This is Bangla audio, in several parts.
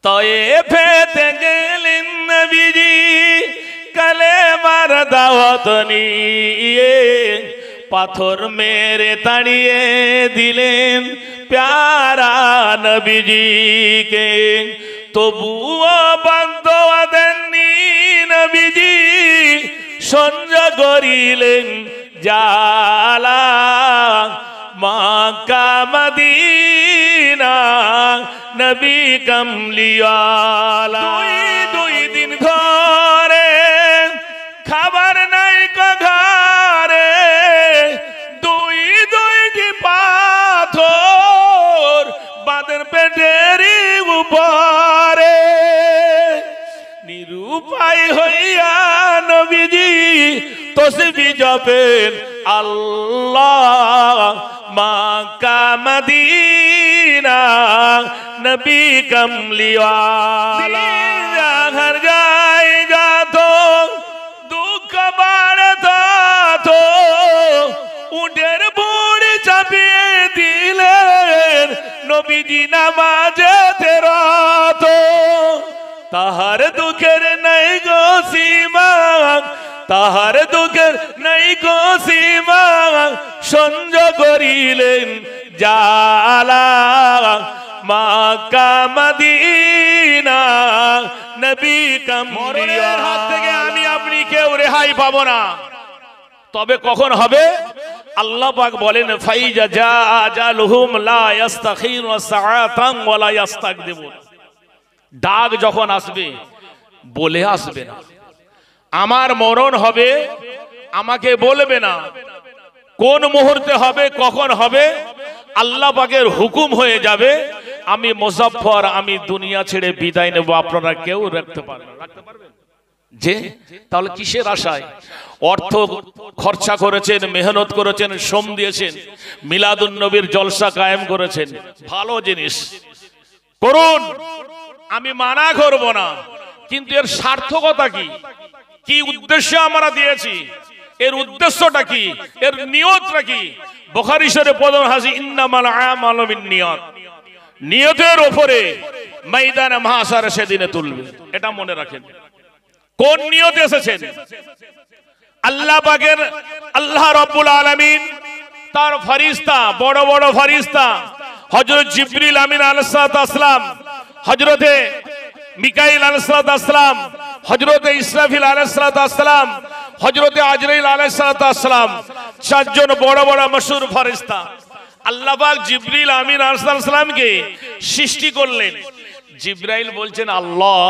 তয়েফেতে গেলেন নবীজি কালেমার দাওয়াত নিয়ে, পাথর মেরে তাড়িয়ে দিলেন প্যারা নবীজিকে। তবুও বান্দোয়া দেননি নবীজি, সহ্য করিলেন জালা। মক্কা মদিনা নবী কামলিওয়ালা। দুই দিন ধরে খাবার নাই ঘরে, দুইটি পাথর বাঁধের পেটের উপরে। নিরুপায় হইয়া নবীজি তসবিহ জপেন আল্লাহ। মক্কা মদিনা নবী কামলিওয়ালা। হর জায়গা তো দুঃখ বাড়তো, তো উটের বুড়ি চাপিয়ে দিলেন নবীজি নামাজে রত। তাহার দুঃখের নাই গো সীমা, তাহার দুঃখের নাই গো সীমা, সহ্য করিলেন জালা। মক্কা মদিনা নবী কামলিওয়ালা। হাত থেকে আমি আপনি কেউ রেহাই পাবো না। তবে কখন হবে? আল্লাহ পাক বলেন ফাইজা জা আজালুহুম লা ইস্তাখিরু সাআতান ওয়া লা ইস্তাকদিমুন। ডাক যখন আসবে বলে আসবে না। আমার মরণ হবে আমাকে বলবে না। কোন মুহূর্তে হবে, কখন হবে, আল্লাহ পাকের হুকুম হয়ে যাবে। আমি মুজাফফর, আমি দুনিয়া ছেড়ে বিদায় নেব। আপনারা কেউ রাখতে পারবেন? যে তাহলে কিসের আশায়? অর্থ খরচা করেছেন, মেহনত করেছেন, শ্রম দিয়েছেন, মিলাদুন নবীর জলসা কায়েম করেছেন, ভালো জিনিস করুন, আমি মানা করব না। কিন্তু এর সার্থকতা কি? কি উদ্দেশ্যে আমরা দিয়েছি? এর উদ্দেশ্যটা কি? এর নিয়তটা কি? বুখারী শরীফে পদন হাজি ইন্নামাল আমালু বিন্নিয়াত। নিয়তের উপরে ময়দানে মাহশারে সেদিনে তুলবে। এটা মনে রাখেন। কোন নিয়তে এসেছেন? আল্লাহ পাকের, আল্লাহ রাব্বুল আলামিন তার ফেরেশতা, বড় বড় ফেরেশতা হযরত জিবরিল আমিন আলাইহিস সালাম, হযরতে মিকাইল আলাইহিস সালাম, হযরতে ইসরাফিল আলাইহিস সালাম, হযরতে আজরাইল আলাইহিস সালাম, চারজন বড় বড় মশহুর ফেরেশতা। আল্লাহ পাক জিবরিল আমিন আলাইহিস সালামকে সৃষ্টি করলেন। জিবরাইল বলছেন, আল্লাহ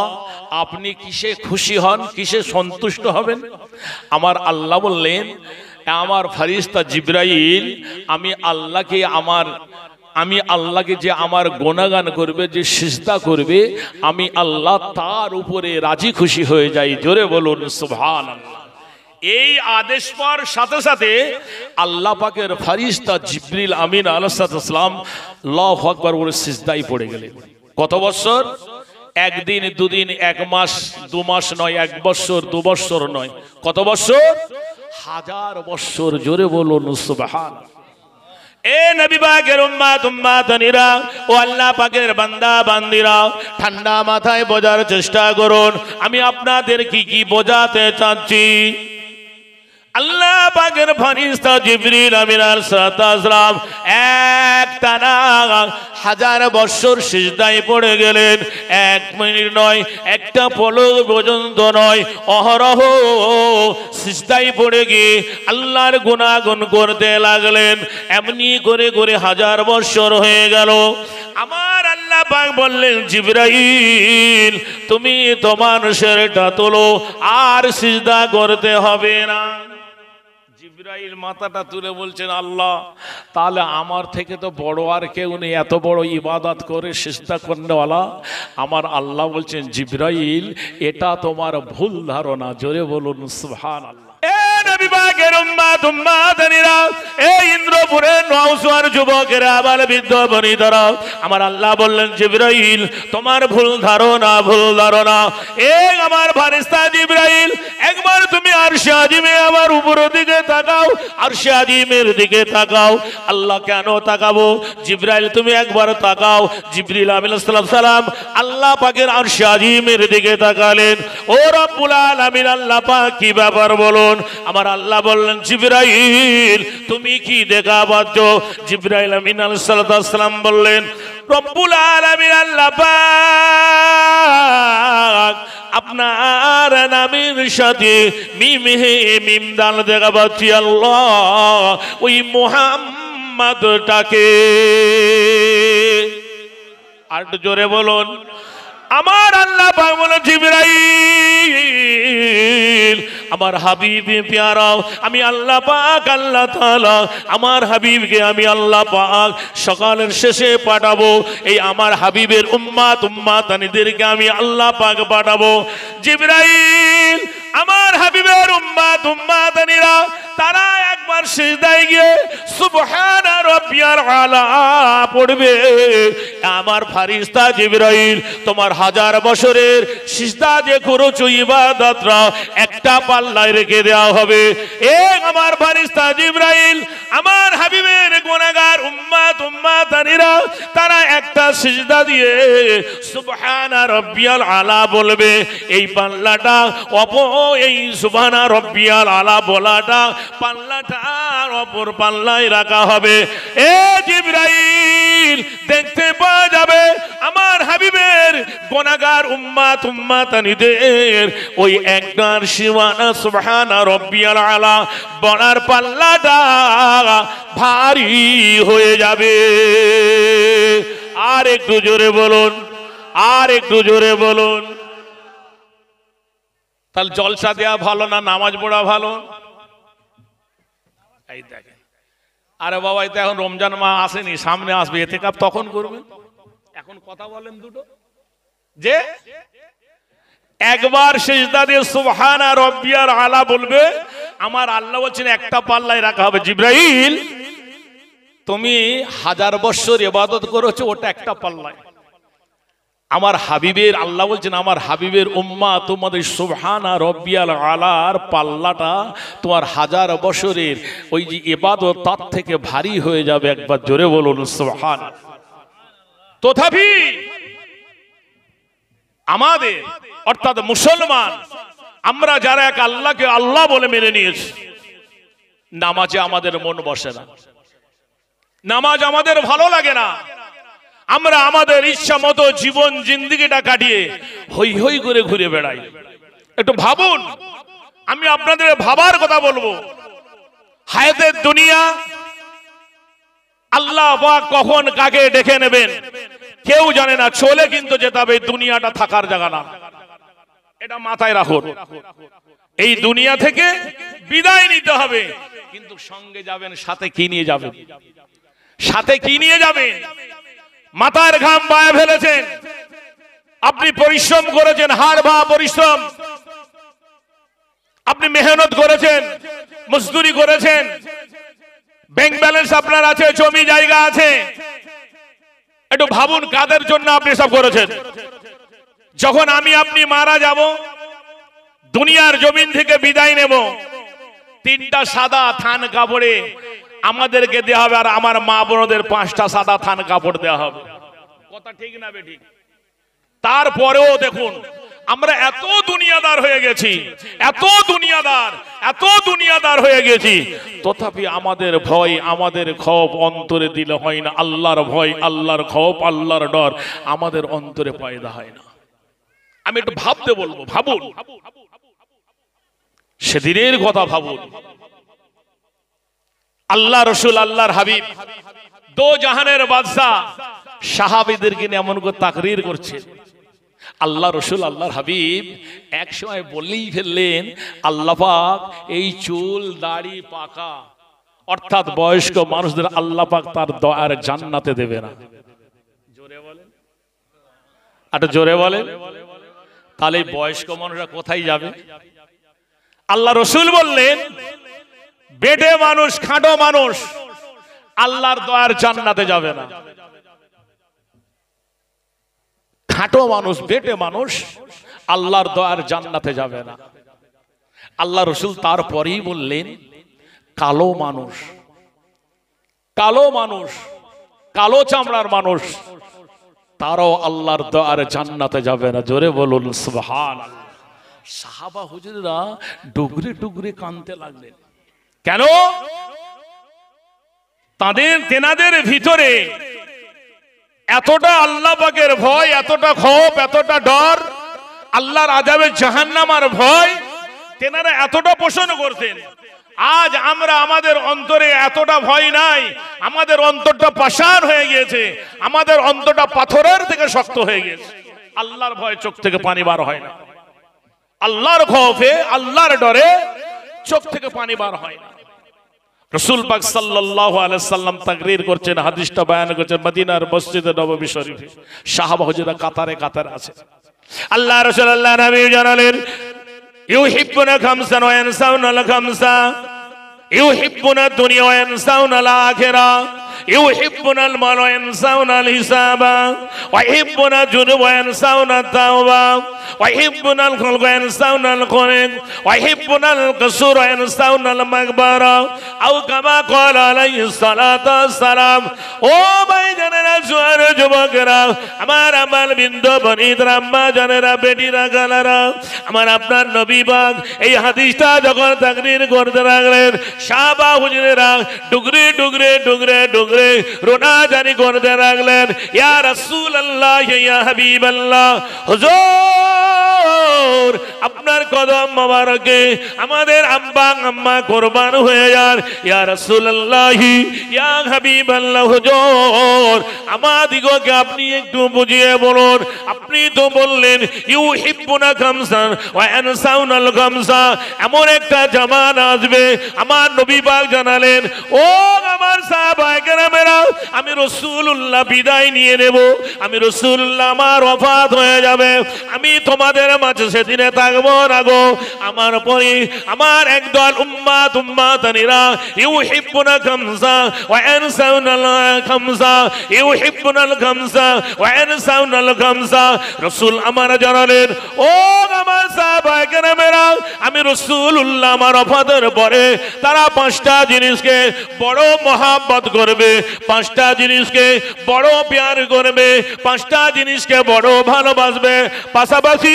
আপনি কিসে খুশি হন, কিসে সন্তুষ্ট হবেন? আমার আল্লাহ বললেন, আমার ফেরেশতা জিবরাইল আমি আল্লাহকে যে আমার গুণগান করবে, যে সিজদা করবে, আমি আল্লাহ তার উপরে রাজি খুশি হয়ে যাই। জোরে বলুন সুবহানাল্লাহ। এই আদেশ পাওয়ার সাথে সাথে আল্লাহ পাকের ফেরেশতা জিবরিল আমিন আলাইহিস সালাম আল্লাহু আকবার বলে সিজদায় পড়ে গেলেন। কত বছর? একদিন, দুদিন, এক মাস, 2 মাস নয়, 1 বছর, 2 বছর নয়, কত বছর? 1000 বছর। জোরে বলুন সুবহানাল্লাহ। এ নবী পাকের উম্মাতনিরা ও আল্লাহ পাকের বান্দা বান্দিরা, ঠান্ডা মাথায় বোঝার চেষ্টা করুন আমি আপনাদের কি কি বোঝাতে চাচ্ছি। আল্লাহ পাকের ফেরেশতা জিবরিল আমিন আলাইহিস সালাম একটানা 1000 বছর সিজদায় পড়ে গেলেন। 1 মিনিট নয়, একটা পলক পর্যন্ত নয়, অহরহ সিজদায় পড়ে গিয়ে আল্লাহর গুণাগুণ করতে লাগলেন। এমনি করে করে 1000 বছর হয়ে গেল। আমার আল্লাহ পাক বললেন, জিবরাইল তুমি তোমার শরীরটা তোলো, আর সিজদা করতে হবে না। জিবরাইল মাথাটা তুলে বলছেন, আল্লাহ তাহলে আমার থেকে তো বড় আর কেউ নেই, এত বড় ইবাদত করে সিজদা করনেওয়ালা। আমার আল্লাহ বলছেন, জিবরাইল এটা তোমার ভুল ধারণা। জোরে বলুন সুবহানাল্লাহ। নবী পাকের উম্মত উম্মাতানিরা, এই ইন্দ্রপুরের নওজোয়ান যুবকেরা, আবার বৃদ্ধ বনিতারা, আমার আল্লাহ বললেন জিবরাইল তোমার ভুল ধারণা, ভুল ধারণা। এই আমার ফেরেশতা জিবরাইল, একবার তুমি আরশে আজিমে আমার উপরের দিকে তাকাও, আরশে আজিমের দিকে তাকাও। আল্লাহ কেন তাকাবো? জিবরাইল তুমি একবার তাকাও। জিবরিল আলাইহিস সালাম আল্লাহ পাকের আরশে আজিমের দিকে তাকালেন। ও রব্বুল আলামিন, আল্লাহ পাক কি ব্যাপার বলুন? আমার আল্লাহ বললেন জিবরাইল তুমি কি দেখা পাচ্ছ? জিবরাইল আমিন আলাইহিস সালাম বললেন রব্বুল আলামিন আল্লাহ পাক আপনার নামের সাথে মিম হে মিম দাল দেখা পাচ্ছি। আল্লাহ ওই মুহাম্মদটাকে আর একটু জোরে বলুন। আমার আল্লাহ পাক বলেন জিবরাইল আমার হাবিব প্যারা, আমি আল্লাহ পাক আল্লাহ তাআলা আমার হাবিবকে আমি আল্লাহ পাক সকালের শেষে পাঠাবো। এই আমার হাবিবের উম্মত উম্মাতানিদেরকে আমি আল্লাহ পাক পাঠাবো। জিবরাইল আমার হাবিবের উম্মত উম্মাতানিরা তারা একবার সিজদায় গিয়ে সুবহানা রাব্বিয়াল আলা পড়বে। আমার ফেরেশতা জিবরাইল তোমার হাজার বছরের সিজদা যে করেছো ইবাদতরা একটা পাল্লায় রেখে দেওয়া হবে। আমার ফেরেশতা জিবরাইল আমার হাবিবের গুনাহগার উম্মত উম্মাতানিরা তারা একটা সিজদা দিয়ে সুবহানা রাব্বিয়াল আলা বলবে। এই পাল্লাটা এই সুবহানা রাব্বিয়াল আলা বলাটা পাল্লাটার অপর পাল্লায় রাখা হবে। জিবরাইল দেখতে পাওয়া যাবে আমার হাবিবের গুনাহগার উম্মত উম্মাতানিদের ওই একবার সীমানা সুবহানা রাব্বিয়াল আলা বলার পাল্লাটা ভারী হয়ে যাবে। আর একটু জোরে বলুন, আর একটু জোরে বলুন। তাহলে জলসা দেওয়া ভালো না নামাজ পড়া ভালো? এই দেখেন, আরে বাবা এটা এখন রমজান মাস আসেনি, সামনে আসবে, ইতিকাফ তখন করবেন। এখন কথা বলেন দুটো, যে একবার সিজদা দিয়ে সুবহানা রাব্বিয়াল আলা বলবে। আমার আল্লাহ বলছেন একটা পাল্লায় রাখা হবে। জিবরাইল তুমি হাজার বছর ইবাদত করেছো, ওটা একটা পাল্লায়। আমার হাবিবের আল্লাহ বলছেন আমার হাবিবের উম্মাত তোমাদের সুবহানা রাব্বিয়াল আলার পাল্লাটা তোমার হাজার বছরের ওই যে ইবাদত তার থেকে ভারী হয়ে যাবে। একবার জোরে বলুন সুবহান। তথাপি আমাদের অর্থাৎ মুসলমান আমরা যারা এক আল্লাহকে আল্লাহ বলে মেনে নিয়েছি, নামাজে আমাদের মন বসে না, নামাজ আমাদের ভালো লাগে না। আমরা আমাদের ইচ্ছা মতো জীবন জিন্দেগিটা কাটিয়ে হই হই করে ঘুরে বেড়াই। একটু ভাবুন, আমি আপনাদের ভাবার কথা বলবো। হায়াতের দুনিয়া আল্লাহ পাক কখন কাকে ডেকে নেবেন কেউ জানে না। চলে কিন্তু যেতে হবে, দুনিয়াটা থাকার জায়গা না, এটা মাথায় রাখুন। এই দুনিয়া থেকে বিদায় নিতে হবে, কিন্তু সঙ্গে যাবেন, সাথে কি নিয়ে যাবেন? সাথে কি নিয়ে যাবেন? মাথার ঘাম পায়ে ফেলেছেন, আপনি পরিশ্রম করেছেন, হাড় ভাঙা পরিশ্রম, আপনি মেহনত করেছেন, মজদুরি করেছেন, ব্যাংক ব্যালেন্স আপনার আছে, জমি জায়গা আছে। একটু ভাবুন কাদের জন্য আপনি সব করেছেন। যখন আমি আপনি মারা যাব, দুনিয়ার জমিন থেকে বিদায় নেব, তিনটা সাদা থান কাপড়ে আমাদেরকে দেওয়া হবে, আর আমার মা বোনদের পাঁচটা সাদা থান কাপড় দেওয়া হবে। কথা ঠিক না বেঠিক? তারপরেও দেখুন আমরা এত দুনিয়াদার হয়ে গেছি, এত দুনিয়াদার হয়ে গেছি, তথাপি আমাদের ভয়, আমাদের খৌফ অন্তরে দিলে হয় না। আল্লাহর ভয়, আল্লাহর খৌফ, আল্লাহর ডর আমাদের অন্তরে পয়দা হয় না। আমি একটু ভাবতে বলবো, ভাবুন সেদিনের কথা, ভাবুন আল্লাহ রসুল, আল্লাহর হাবিব, দো জাহানের বাদশা সাহাবীদেরকে নিয়ে এমন করে তাকরীর করছে। আল্লাহ রসুল, আল্লাহর হাবিব এক সময় বলেই ফেললেন, আল্লাহ পাক এই চুল দাড়ি পাকা অর্থাৎ বয়স্ক মানুষদের আল্লাহ পাক তার দয়ার জান্নাতে দেবে না। জোরে বলেন, একটা জোরে বলেন। তাহলে বয়স্ক মানুষরা কোথায় যাবে? আল্লাহ রসুল বললেন বেটে মানুষ, খাটো মানুষ আল্লাহর দয়ার জান্নাতে যাবে না। খাটো মানুষ, বেটে মানুষ আল্লাহর দয়ার জান্নাতে যাবে না। আল্লাহ রসুল তারপরেই বললেন কালো মানুষ, কালো মানুষ, কালো চামড়ার মানুষ তারাও আল্লাহর দয়ার জান্নাতে যাবে না। জোরে বলুন সুবহানাল্লাহ। সাহাবা হুজুররা ডুগরে ডুগরে কাঁদতে লাগলেন। কেন? তেনাদের ভিতরে এতটা আল্লাহ পাকের ভয়, এতটা খৌফ, এতটা ডর, আল্লাহর আযাবে জাহান্নামের ভয় তেনারা এতটা পোষণ করতেন। আজ আমরা আমাদের অন্তরে এতটা ভয় নাই, আমাদের অন্তরটা পাষাণ হয়ে গিয়েছে, আমাদের অন্তরটা পাথরের থেকে শক্ত হয়ে গেছে। আল্লাহর ভয় চোখ থেকে পানি বার হয় না, আল্লাহর খৌফে, আল্লাহর ডরে চোখ থেকে পানি বার হয় না। রাসূল পাক সাল্লাল্লাহু আলাইহি সাল্লাম তাকরীর করছেন, হাদিসটা বয়ান করছেন মদিনার মসজিদে নববী শরীফে। সাহাবা হুজুরা কাতারে কাতারে আছে। আল্লাহ রাসূল আল্লাহ নবী জানালেন ইউহিব্বুনা খামসান ওয়া ইয়ানসাউনা খামসা, ইউহিব্বুনা দুনিয়া ওয়া ইয়ানসাউনা আল আখিরা, يحبون المال وينسون الحساب ويحبون الجنوب وينسون التوبة ويحبون الخلق وينسون الخلق ويحبون القصور وينسون المقبرة أو كما قال عليه الصلاة والسلام। ও ভাই জানেরা, জোয়ার যুবকেরা, আমার আমার বিন্দু বনিতরা, আম্মা জানেরা, বেটিরা গালারা, আমার আপনার নবী পাক এই হাদিসটা যখন তাকরীর করতে লাগলেন, সাহাবা হুজুরেরা ডুগরে ডুগরে ডুগরে ডুগরে রোনা জারি করতে লাগলেন, ইয়া রাসূলুল্লাহ, ইয়া হাবিবাল্লাহ, হুজুর আপনার কদম মোবারকে আমাদের আব্বা আম্মা কুরবান হয়ে যান, ইয়া রাসূলুল্লাহ, ইয়া হাবিবাল্লাহ, হুজুর আমাদিগকে আপনি একটু বুঝিয়ে বলুন। আপনি তো বললেন ইউহিব্বুনা খামসান ওয়া ইয়ানসাউনাল খামসা, এমন একটা জামানা আসবে, আমার নবী পাক জানালেন, ও আমার সাহাবায়ে কেরামেরা, আমি রাসূলুল্লাহ বিদায় নিয়ে নেব, আমি রাসূলুল্লাহ আমার ওফাত হয়ে যাবে, আমি তোমাদের মাঝে সেদিনে থাকবো না গো। আমার পরে আমার একদল উম্মাত উম্মাতানিরা ইউহিব্বুনা খামসা ওয়া ইয়ানসাউনাল খামসা, ইউহিব্বুনাল খামসা ওয়া ইয়ানসাউনাল খামসা। রাসূল আমার জানালেন, ও আমার সাহাবায়ে কেরামেরা, আমি রাসূলুল্লাহ আমার ওফাতের পরে তারা পাঁচটা জিনিসকে বড় মহব্বত করবে, পাঁচটা জিনিসকে বড় প্যার করবে, পাঁচটা জিনিসকে বড় ভালোবাসবে, পাশাপাশি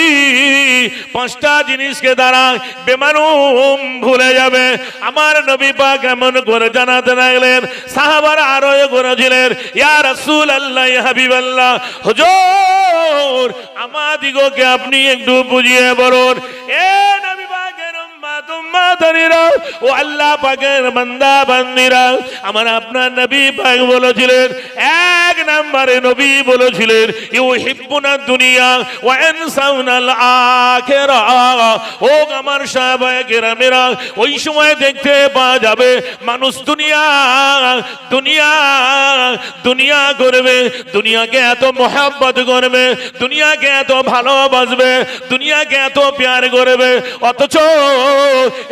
পাঁচটা জিনিসকে দ্বারা বেমানুম ভুলে যাবে। আমার নবী পাক এমন করে জানাতে লাগলেন, সাহাবারা আরো করেছিলেন, ইয়া রাসূলুল্লাহ, ইয়া হাবিবাল্লাহ, হুজুর আমাদিগকে আপনি একটু বুঝিয়ে বলুন। এ নবী পাকের উম্মত উম্মাতানিরা, ও আল্লাহ পাকের বান্দা বান্দিরা, আমার আপনার নবী পাক বলেছিলেন, এক নম্বরে নবী বলেছিলেন ইউহিব্বুনা দুনিয়া ওয়া ইয়ানসাউনাল আখিরা। ও আমার সাহাবায়ে কেরামেরা, ওই সময় দেখতে পাওয়া যাবে মানুষ দুনিয়া দুনিয়া দুনিয়া করবে, দুনিয়াকে এত মহব্বত করবে, দুনিয়াকে এত ভালোবাসবে, দুনিয়াকে এত প্যার করবে, অথচ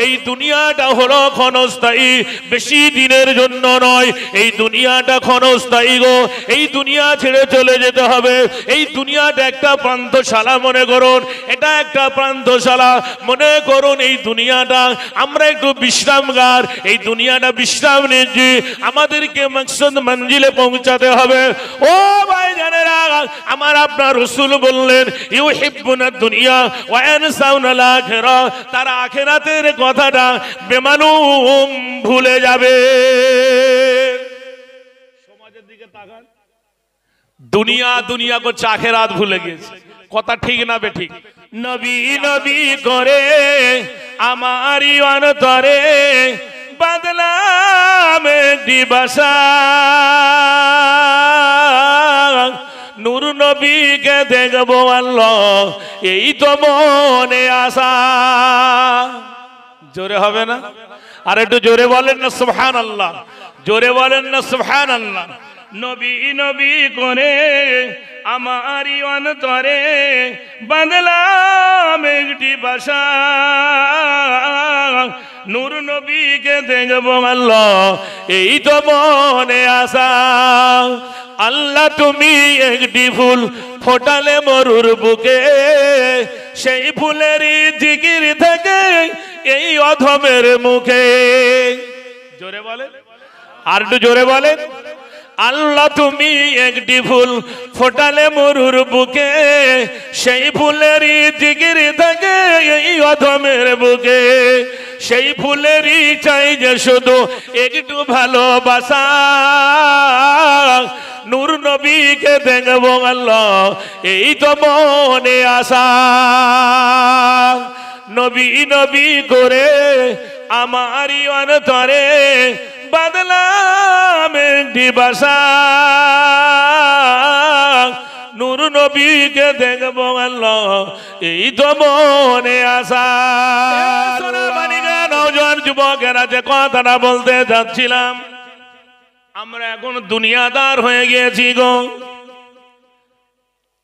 এই দুনিয়াটা হলো ক্ষণস্থায়ী, বেশি দিনের জন্য নয়। এই দুনিয়াটা ক্ষণস্থায়ী গো, এই দুনিয়া ছেড়ে চলে যেতে হবে। এই দুনিয়াটা একটা প্রান্তশালা মনে করুন, এটা একটা প্রান্তশালা মনে করুন। এই দুনিয়াটা আমরা একটু বিশ্রামগার, এই দুনিয়াটা বিশ্রাম নিচ্ছি, আমাদেরকে মাকসাদ মঞ্জিলে পৌঁছাতে হবে। ও ভাই জানেরা, আমার আপনার রাসূল বললেন ইউহিব্বুনা দুনিয়া ওয়া ইয়ানসাউনাল আখিরা, তারা আখিরাতের কথাটা বেমালুম ভুলে যাবে। সমাজের দিকে তাকান, দুনিয়া দুনিয়া করছে, আখিরাত ভুলে গেছে। কথা ঠিক না বেঠিক? নবী নবী করে আমারই অন্তরে বাদলাম দিবাসা, নূর নবীকে দেখবো আল্লাহ, এই তো মনে আশা। জোরে হবে না? আর একটু জোরে বলেন না সুবহানাল্লাহ, জোরে বলেন না সুবহানাল্লাহ। নবী নবী করে আমারি অন্তরে বাঁধলাম একটি বাসা, নূর নবীকে দেখবো আল্লাহ এই তো মনে আশা। আল্লাহ তুমি একটি ফুল ফোটালে মরুর বুকে, সেই ফুলেরই জিকির থেকে এই অধমের মুখে। জোরে বলেন, আর একটু জোরে বলেন। আল্লাহ তুমি একটি ফুল ফোটালে মরুর বুকে, সেই ফুলেরই জিকির থাকে এই অধমের বুকে। সেই ফুলেরই চাই যে শুধু একটু ভালোবাসা, নূর নবীকে দেখবো আল্লাহ এই তো মনে আশা। নবী নবী করে আমারি অন্তরে বাঁধলাম একটি বাসা, নূর নবীকে দেখবো আল্লাহ এই তো মনে আশা। নওজোয়ান যুবকেরা যে কথাটা বলতে যাচ্ছিলাম, আমরা এখন দুনিয়াদার হয়ে গিয়েছি গো।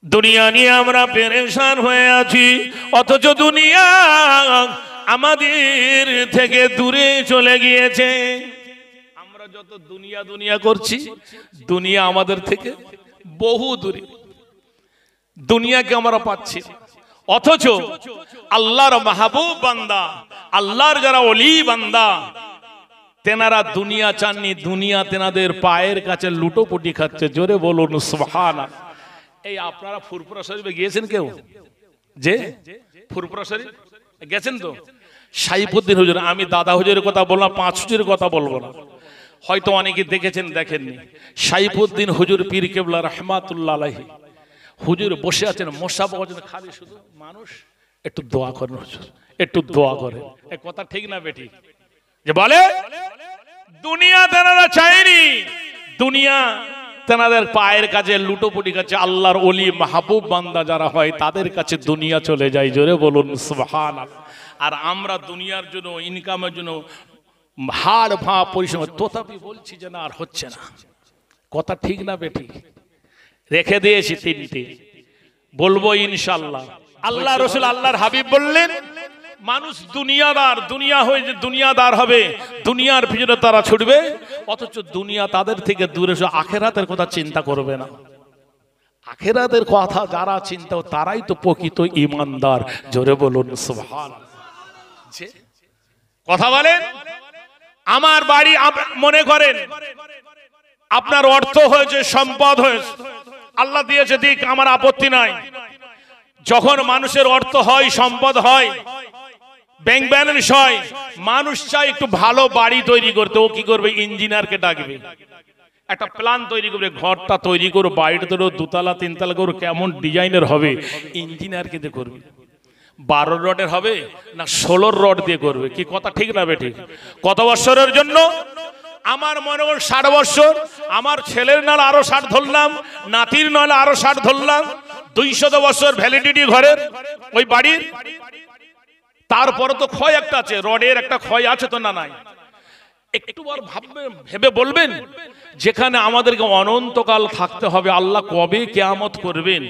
দুনিয়া নিয়ে আমরা পেরেশান হয়ে আছি, অথচ দুনিয়া আমাদের থেকে দূরে চলে গিয়েছে। আমরা যত দুনিয়া দুনিয়া করছি, দুনিয়া আমাদের থেকে বহু দূরে। দুনিয়াকে আমরা পাচ্ছি, অথচ আল্লাহর মাহবুব বান্দা, আল্লাহর যারা ওলি বান্দা, তেনারা দুনিয়া চাননি, দুনিয়া তেনাদের পায়ের কাছে লুটোপুটি খাচ্ছে। জোরে বলুন সুবহানাল্লাহ। এই আপনারা ফুরফুরা শরীফে গিয়েছেন কেউ? যে ফুরফুরা শরীফ গেছেন তো? সাইফুদ্দিন হুজুর, আমি দাদা হুজুরের কথা বললাম, পাঁচ হুজুরের কথা বলবো না, হয়তো অনেকে দেখেছেন দেখেননি। সাইফুদ্দিন হুজুর পীর কেবলা রহমাতুল্লাহ আলাইহি হুজুর বসে আছেন, মশাব আছেন, খালি শুধু মানুষ একটু দোয়া করেন হুজুর, একটু দোয়া করেন। এই কথা ঠিক না বেটি? যে বলে দুনিয়া তেনারা চায়নি, দুনিয়া তেনাদের পায়ের কাছে লুটোপুটি কাছে। আল্লাহর ওলি মাহবুব বান্দা যারা হয় তাদের কাছে দুনিয়া চলে যায়। জোরে বলুন সুবহানাল্লাহ। আর আমরা দুনিয়ার জন্য, ইনকামের জন্য হাড় ভাঁ পরিশ্রম, তথাপি বলছি যে না আর হচ্ছে না। কথা ঠিক না বেটি? রেখে দিয়েছি তিনটি, বলবো ইনশাআল্লাহ। আল্লাহ রসুল আল্লাহর হাবিব বললেন, মানুষ দুনিয়াদার, দুনিয়া হয়ে যে দুনিয়াদার হবে, দুনিয়ার পিছনে তারা ছুটবে, অথচ দুনিয়া তাদের থেকে দূরে আখেরাতের কথা চিন্তা করবে না। আখেরাতের কথা যারা চিন্তা, তারাই তো প্রকৃত ঈমানদার। জোরে বলুন সুবহানাল্লাহ। কথা বলেন। আমার বাড়ি, মনে করেন আপনার অর্থ হয়েছে, সম্পদ হয়েছে, আল্লাহ দিয়েছে দিক, আমার আপত্তি নাই। যখন মানুষের অর্থ হয়, সম্পদ হয়, ব্যাংক ব্যালেন্স হয়, মানুষ চায় একটু ভালো বাড়ি তৈরি করতে। ও কি করবে? ইঞ্জিনিয়ারকে ডাকবে, একটা প্ল্যান তৈরি করবে, ঘরটা তৈরি করো, বাড়িটা তৈরি, দুতলা তিনতলা করো, কেমন ডিজাইনের হবে, ইঞ্জিনিয়ারকে দিয়ে করবে। 12 রডের হবে না 16 রড দিয়ে করবে। কি কথা ঠিক না বেঠিক? কত বছরের জন্য? আমার মনে হয় 60 বছর। আমার ছেলের নাল আরো 60 ধরলাম, নাতির নাল আরো 60 ধরলাম, 200 বছর ভ্যালিডিটি ঘরের ওই বাড়ির। তারপরে তো ক্ষয় একটা আছে, রডের একটা ক্ষয় আছে তো না নাই? একটুবার ভেবে বলবেন, যেখানে আমাদেরকে অনন্তকাল থাকতে হবে, আল্লাহ কবে কিয়ামত করবেন?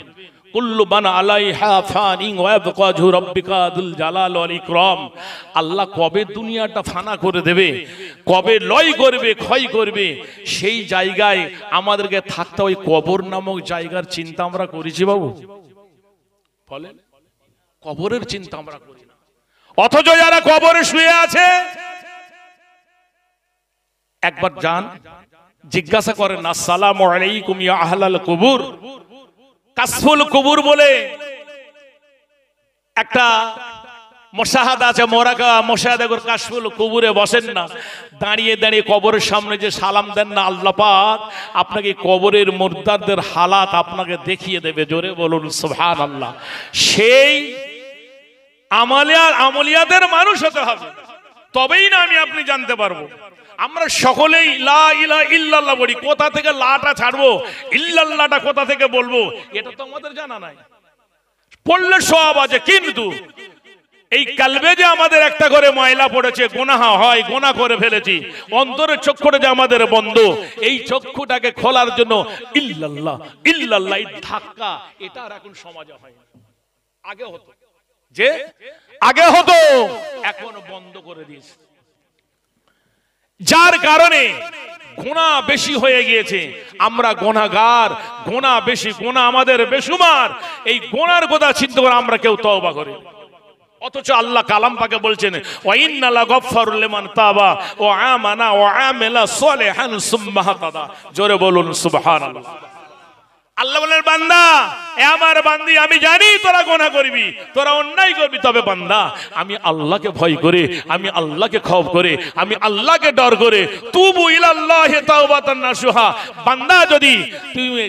কুল্লু মান আলাইহা ফানিন ওয়া ইয়াবকা ওয়াজহু রাব্বিকা যুল জালাল ওয়াল ইকরাম। আল্লাহ কবে দুনিয়াটা ফানা করে দেবে, কবে লয় করবে, ক্ষয় করবে, সেই জায়গায় আমাদেরকে থাকতে হয়। কবর নামক জায়গার চিন্তা আমরা করেছি বাবু? বলেন, কবরের চিন্তা আমরা করি না। অথচ যারা কবরে শুয়ে আছে, একবার যান, জিজ্ঞাসা করেন, আসসালামু আলাইকুম ইয়া আহলাল কুবুর। কাশফুল কুবুর বলে একটা মুশাহাদা আছে, মোরাকা মুশাহাদা করে কাশফুল কুবুরে বসেন না, দাঁড়িয়ে দাঁড়িয়ে কবরের সামনে যে সালাম দেন না, আল্লাহ পাক আপনাকে কবরের মুর্দারদের হালাত আপনাকে দেখিয়ে দেবে। জোরে বলুন সুবহানাল্লাহ। সেই আমলিয়াদের মানুষ হতে হবে, তবেই না আমি আপনি জানতে পারবো। আমরা সকলেই লা ইলাহা ইল্লাল্লাহ বলি, কোথা থেকে লাটা ছাড়বো, ইল্লাল্লাহটা কোথা থেকে বলবো, এটা তো আমাদের জানা নাই। পড়লে সব আছে, কিন্তু এই কালবে যে আমাদের একটা করে ময়লা পড়েছে, গুনাহ হয়, গুনাহ করে ফেলেছি, অন্তরের চক্ষুটা যে আমাদের বন্ধ, এই চক্ষুটাকে খোলার জন্য ইল্লাল্লাহ ইল্লাল্লাহ ধাক্কা, এটা আর এখন সমাজে হয় না। আগে হতো, যে আগে হতো, এখন বন্ধ করে দিয়েছে। যার কারণে গুনাহ বেশি হয়ে গিয়েছে। আমরা গুনাহগার, গুনাহ বেশি, গুনাহ আমাদের বেশুমার। এই গুনার কথা চিন্তা করে আমরা কেউ তওবা করি, অথচ আল্লাহ কালাম পাকে বলছেন ওয়া ইন্না লাগাফফারুল লিমান তাবা ওয়া আমানা ওয়া আমিলা সলিহান সুম্মা হাতাদা। জোরে বলুন সুবহানাল্লাহ। আল্লাহ বলেন, বান্দা, এ আমার বান্দি, আমি জানি তোরা গুনাহ করবি, তোরা অন্যায় করবি, তবে বান্দা আমি আল্লাহকে ভয় করে, আমি আল্লাহকে খৌফ করে, আমি আল্লাহকে ডর করে তুবু ইলাল্লাহি তাওবাতান নাসুহা। বান্দা যদি তুমি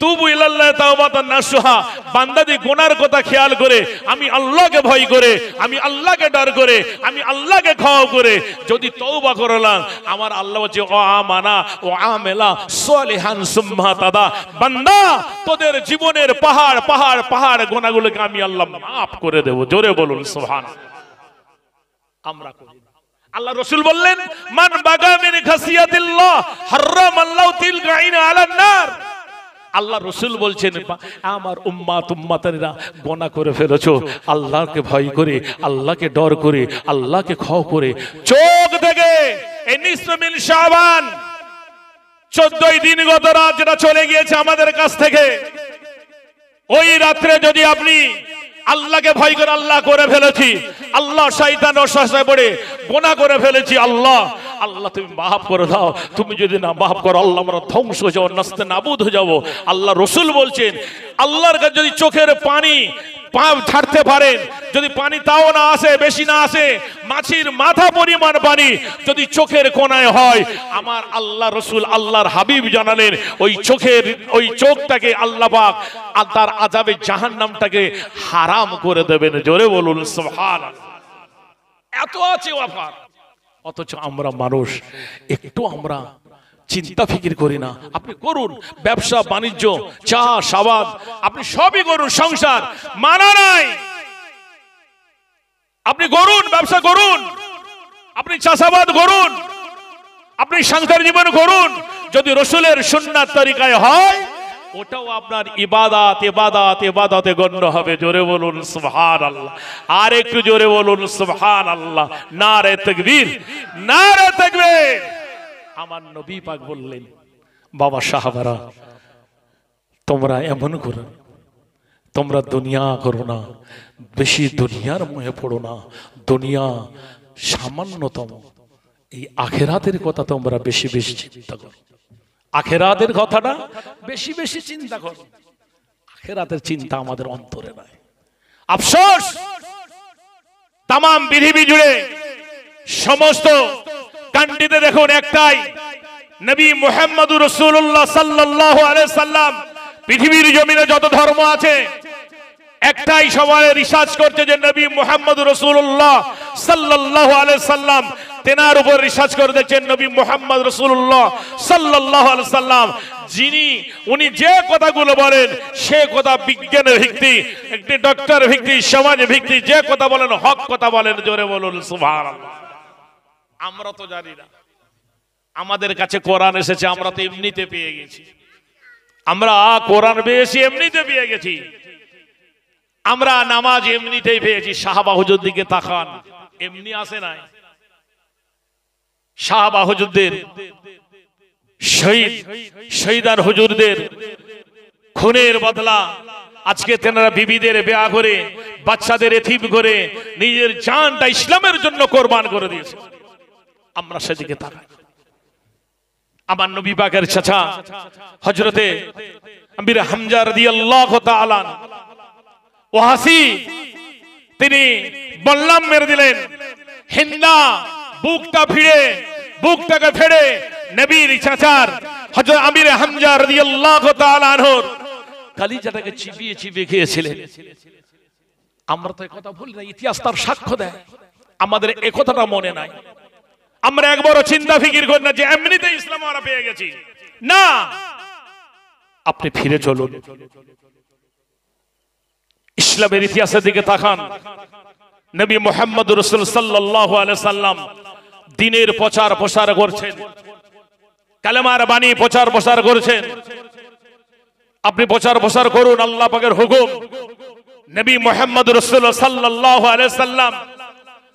তুবু ইলাল্লাহি তাওবাতান নাসুহা, বান্দা যদি গুনার কথা খেয়াল করে, আমি আল্লাহকে ভয় করে, আমি আল্লাহকে ডর করে, আমি আল্লাহকে খৌফ করে যদি তওবা করলাম, আমার আল্লাহ বলছে ও আমানা ও আমিলা সলিহান সুম্মা তাদা। বান্দা, তোদের জীবনের পাহাড় পাহাড় পাহাড় গুনাহগুলোকে আমি আল্লাহ মাফ করে দেব। জোরে বলুন সুবহানাল্লাহ। আমরা করি না। আল্লাহ রাসূল বললেন, মান বাগা মিন খাসিয়াতিল্লাহ হারামাল্লাহু তিলকা আইনা আলান নার। আল্লাহ রাসূল বলছেন, আমার উম্মাত উম্মাতারা গুনাহ করে ফেলেছো, আল্লাহকে ভয় করে, আল্লাহকে ডর করে, আল্লাহকে খৌফ করে চোখ থেকে এই নিসমিল শাবান 14 দিন গত রাত যেটা চলে গিয়েছে আমাদের কাছ থেকে, ওই রাত্রে যদি আপনি আল্লাহকে ভয় করে আল্লাহ করে ফেলেছি, আল্লাহ শয়তান ওয়াসওয়াসায় পড়ে গুনাহ করে ফেলেছি, আল্লাহ আল্লাহ তুমি মাফ করে দাও। তুমি যদি না মাফ করো, আল্লাহ আমরা ধ্বংস হয়ে যাবো, নাস্তে নাবুদ হয়ে যাবো। আল্লাহ রাসূল বলছেন, আল্লাহর কাছে যদি চোখের পানি ছাড়তে পারেন, যদি পানি তাও না আসে, বেশি না আসে, মাছির মাথা পরিমাণ পানি যদি চোখের কোণায় হয়, আমার আল্লাহ রাসূল আল্লাহর হাবিব জানালেন, ওই চোখটাকে আল্লাহ পাক তার আযাবে জাহান্নামটাকে হারাম করে দেবেন। জোরে বলুন সুবহানাল্লাহ। এত আছে ওয়াফার, অথচ আমরা মানুষ একটু আমরা চিন্তা ফিকির করি না। আপনি করুন ব্যবসা বাণিজ্য, চাষ আবাদ, আপনি সবই করুন, সংসার মানা নাই, আপনি করুন, ব্যবসা করুন, আপনি চাষাবাদ করুন, আপনি সংসার জীবন করুন, যদি রাসূলের সুন্নাত তরিকায় হয়, ওটাও আপনার ইবাদত ইবাদত ইবাদতে গণ্য হবে। জোরে বলুন সুবহানাল্লাহ। আর একটু জোরে বলুন সুবহানাল্লাহ। নারে তাকবীর, নারে তাকবীর। আমার নবী পাক বললেন, বাবা সাহাবারা, তোমরা এমন করো, তোমরা দুনিয়া করো না, বেশি দুনিয়ার মোহে পড়ো না, দুনিয়া সামান্যতম, এই আখিরাতের কথা তোমরা বেশি বেশি চিন্তা করো। আখিরাতের কথাটা বেশি বেশি চিন্তা করো। আখিরাতের চিন্তা আমাদের অন্তরে নাই। আফসোস, তাম পৃথিবী জুড়ে সমস্ত কান্ট্রিতে দেখুন একটাই, নবী মুহাম্মদুর রাসূলুল্লাহ সাল্লাল্লাহু আলাইহি সাল্লাম। পৃথিবীর জমিনে যত ধর্ম আছে, একটাই সবাই রিসার্চ করছে যে নবী মুহাম্মদুর রাসূলুল্লাহ সাল্লাল্লাহু আলাইহি সাল্লাম, তেনার উপর রিসার্চ করে দেখছেন নবী মুহাম্মদ রাসূলুল্লাহ সাল্লাল্লাহু আলাইহি সাল্লাম, উনি যে কথাগুলো বলেন সে কথা বিজ্ঞানের ভিত্তি, একটি ডক্টর ভিত্তি, সমাজ ভিত্তি, যে কথা বলেন হক কথা বলেন। জোরে বলুন সুবহানাল্লাহ। আমরা তো জানি না, আমাদের কাছে কোরআন এসেছে, আমরা তো এমনিতে পেয়ে গেছি, আমরা কোরআন পেয়েছি এমনিতে পেয়ে গেছি, আমরা নামাজ এমনিতেই পেয়েছি। সাহাবা হুজুর দিকে তাকান, এমনি আসে নাই। সাহাবা হুজুরদের শহীদার হুজুরদের খুনের বদলা আজকে তেনারা বিবিদের বিয়া করে, বাচ্চাদের এতিম করে, নিজের জানটা ইসলামের জন্য কোরবান করে দিয়েছে। আমরা সেদিকে তাকাই। আমার নবী পাকের চাচা হযরতে আমির হামজা রাদিয়াল্লাহু তাআলা ওয়াসি, তিনি বল্লাম মেরে দিলেন। হিন্দা বুকটাকে ফেড়ে নবীর চাচার হযরত আমির হামজা রাদিয়াল্লাহু তাআলা আনহুর কলিজাটাকে চিবিয়ে চিবিয়ে খেয়েছিলেন। আমরা তো এই কথা ভুলি না, ইতিহাস তার সাক্ষ্য দেয়। আমাদের এই কথাটা মনে নাই, আমরা একবারও চিন্তা ফিকির করি না যে এমনিতে ইসলাম আমরা পেয়ে গেছি। না, আপনি ফিরে চলুন, ইসলামের ইতিহাসের দিকে তাকান। নবী মুহাম্মদ রাসূল সাল্লাল্লাহু আলাইহি সাল্লাম দ্বীনের প্রচার প্রসার করছেন, কালেমার বাণী প্রচার প্রসার করছেন। আপনি প্রচার প্রসার করুন, আল্লাহ পাকের হুকুম। নবী মুহাম্মদ রাসূল সাল্লাল্লাহু আলাইহি সাল্লাম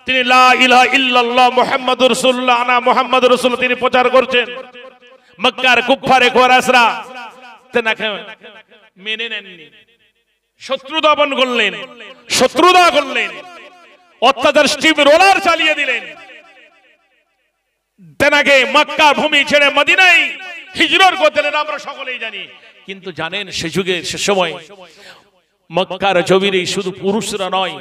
তিনি লা ইলাহা ইল্লাল্লাহ মুহাম্মাদুর রাসূলুল্লাহ আনা মুহাম্মাদুর রাসূল তিনি প্রচার করছেন। মক্কার কুফারে কুরাইশরা তেনাকে মেনে নেননি, শত্রু দমন করলেন, শত্রুতা করলেন, অত্যাচার স্টিম রোলার চালিয়ে দিলেন। তেনাকে মক্কা ভূমি ছেড়ে মদিনায় হিজরত করতেন, আমরা সকলেই জানি। কিন্তু জানেন সে যুগে সে সময় মক্কার জমিনে শুধু পুরুষরা নয়,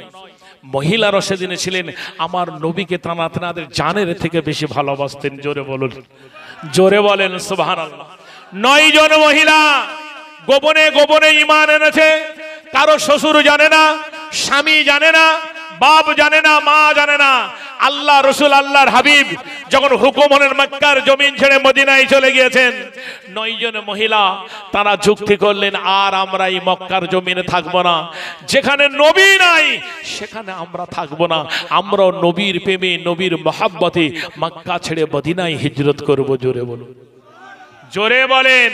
মহিলারা সেদিনে ছিলেন। আমার নবীকে তাদের জানের থেকে বেশি ভালোবাসতেন। জোরে বলুন, জোরে বলেন সুবহানাল্লাহ। 9 জন মহিলা গোপনে গোপনে ঈমান এনেছে। কারো শ্বশুর জানে না, স্বামী জানে না, বাপ জানে না, মা জানে না। আল্লাহ রসুল আল্লাহর হাবিব যখন হুকুম হলেন মক্কার জমিন ছেড়ে মদিনায় চলে গিয়েছেন, 9 জন মহিলা তারা যুক্তি করলেন, আর আমরা এই মক্কার জমিনে থাকবো না, যেখানে নবী নাই সেখানে আমরা থাকবো না। আমরা নবীর প্রেমে নবীর মহাব্বতে মক্কা ছেড়ে মদিনায় হিজরত করব। জোরে বলুন, জোরে বলেন।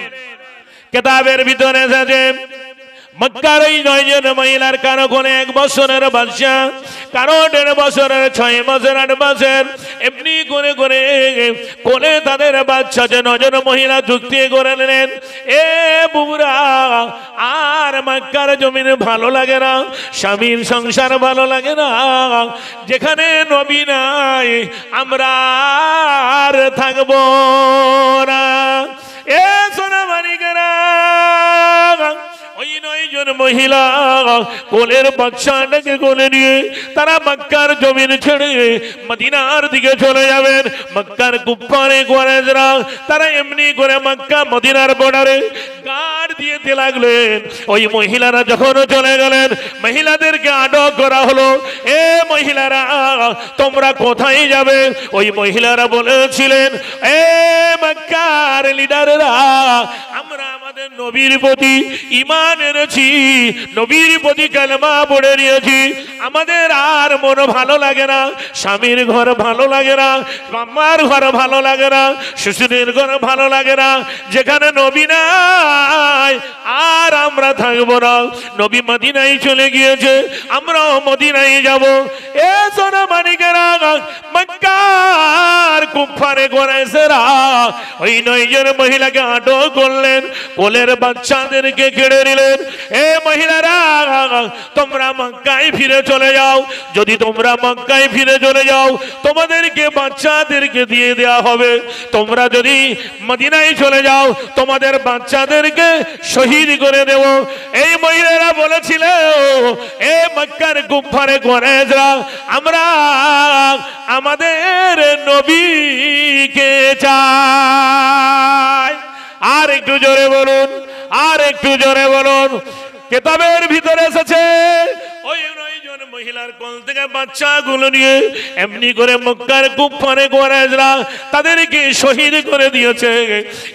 কিতাবের ভিতরে এসেছে মক্কার ওই 9 জন মহিলার কারো কোনে 1 বছরের বাচ্চা, কারো 1.5 বছরের, 6 মাসের, 8 মাসের, এমনি করে করে কোলে তাদের বাচ্চা। যে 9 জন মহিলা যুক্তি করে নিলেন, এ বুবরা আর মক্কার জমিনে ভালো লাগে না, স্বামীর সংসার ভালো লাগে না, যেখানে নবী নাই আমরা আর থাকবো না। এ সোনা মানিকেরা, ওই 9 জন মহিলা কোলের বাচ্চাটাকে কোলে নিয়ে তারা মক্কার জমিন ছেড়ে মদিনার দিকে চলে যাবেন। মক্কার কুফারে কুরাইশরা তারা এমনি করে মক্কা মদিনার বর্ডারে গার্ড দিতে লাগলেন। ওই মহিলারা যখন চলে গেলেন, মহিলাদেরকে আটক করা হলো। এ মহিলারা তোমরা কোথায় যাবে? ওই মহিলারা বলেছিলেন, এ মক্কার লিডাররা, আমরা আমাদের নবীর প্রতি ঈমান এনেছি, নবীর প্রতি কালেমা পড়ে নিয়েছি, আমাদের আর মন ভালো লাগে না, স্বামীর ঘর ভালো লাগে না, মামার ঘর ভালো লাগে না, শ্বশুরের ঘর ভালো লাগে না, যেখানে নবী নাই আর আমরা থাকবো না। নবী মদিনায় চলে গিয়েছে, আমরাও মদিনায় যাব। এ সোনা মানিকেরা, মক্কার কুফারে কুরাইশরা ওই 9 জন মহিলাকে আটক করলেন, কোলের বাচ্চাদেরকে কেড়ে নিলেন। এ মহিলারা, তোমরা মক্কায় ফিরে চলে যাও। যদি তোমরা মক্কায় ফিরে চলে যাও, তোমাদেরকে বাচ্চাদেরকে দিয়ে দেওয়া হবে। তোমরা যদি মদিনায় চলে যাও, তোমাদের বাচ্চাদেরকে শহীদ করে দেব। এই মহিলারা বলেছিল, এ মক্কার কুফারে কুরাইশরা, আমরা আমাদের নবীকে চাই। আর একটু জোরে বলুন, আর একটু জোরে বলুন। কিতাবের ভিতরে এসেছে ওই 9 জন মহিলার কোল থেকে বাচ্চাগুলো নিয়ে এমনি করে মক্কার কুফারে কুরাইশরা তাদেরকে শহীদ করে দিয়েছে।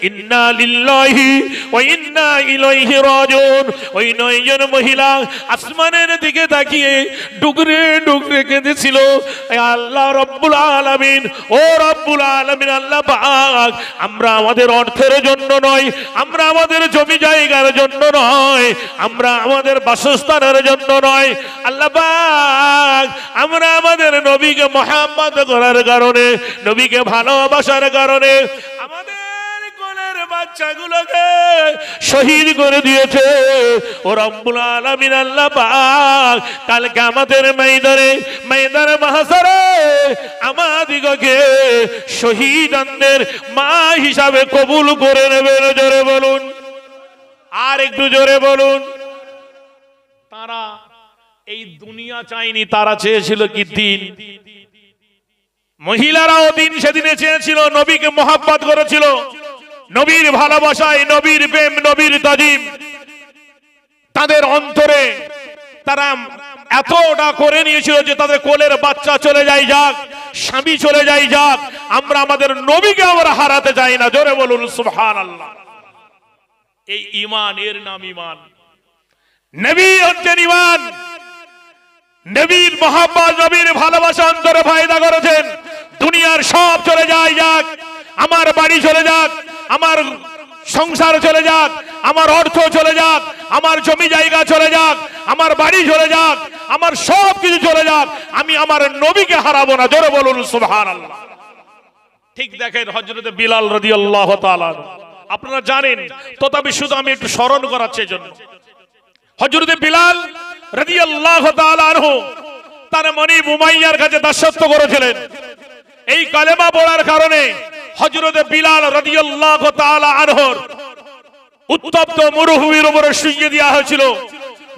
ইন্না লিল্লাহি ওয়া ইন্না ইলাইহি রাজিউন। ওই 9 জন মহিলা আসমানের দিকে তাকিয়ে ডুকরে ডুকরে কেঁদেছিল, আল্লাহ রব্বুল আলামিন, ও রব্বুল আলামিন আল্লাহ পাক, আমরা আমাদের অর্থের জন্য নয়, আমরা আমাদের জমি জায়গার জন্য নয়, আমরা আমাদের বাসস্থানের জন্য নয়, আল্লাহ পাক আমরা আমাদের নবীকে মুহাব্বত করার কারণে, নবীকে ভালোবাসার কারণে আমাদের কোলের বাচ্চাগুলোকে শহীদ করে দিয়েছে। ও রব্বুল আলামিন আল্লাহ পাক কাল কিয়ামতের ময়দানে, ময়দানে মাহশারে আমাদিগকে শহীদদের মা হিসাবে কবুল করে নেবেন। জোরে বলুন, আর একটু জোরে বলুন। তারা এই দুনিয়া চাইনি, তারা চেয়েছিল কি দিন। মহিলারাও দিন সেদিনে চেয়েছিল, নবীকে মহব্বত করেছিল, নবীর ভালোবাসায়, নবীর প্রেম, নবীর তাজিম তাদের অন্তরে তারা এতটা করে নিয়েছিল যে তাদের কোলের বাচ্চা চলে যায় যাক, স্বামী চলে যায় যাক, আমরা আমাদের নবীকে আমরা হারাতে চাই না। জোরে বলুন সুবহানাল্লাহ। এই ঈমান, এর নাম ঈমান। নবী হচ্ছেন ঈমান, নবীর মহব্বত, নবীর ভালোবাসা অন্তরে ফায়দা করেছেন। দুনিয়ার সব চলে যায়, যাক, আমার বাড়ি চলে যাক, আমার সংসার চলে যাক, আমার অর্থ চলে যাক, আমার জমি জায়গা চলে যাক, আমার বাড়ি চলে যাক, আমার সব কিছু চলে যাক, আমি আমার নবীকে হারাবো না। জোরে বলুন সুবহানাল্লাহ। ঠিক দেখেন হযরত বিলাল রাদিয়াল্লাহু তাআলা, আপনারা জানেন, তথাপি শুধু আমি একটু স্মরণ করাচ্ছি জন্য। হযরত বিলাল রাদিয়াল্লাহু তাআলা আনহু তার মনিব উমাইয়ার কাছে দাসত্ব করেছিলেন। এই কালেমা পড়ার কারণে হযরত বিলাল রাদিয়াল্লাহু তাআলা আনহুর উত্তপ্ত মরুভূমির উপরে শুইয়ে দেওয়া হয়েছিল।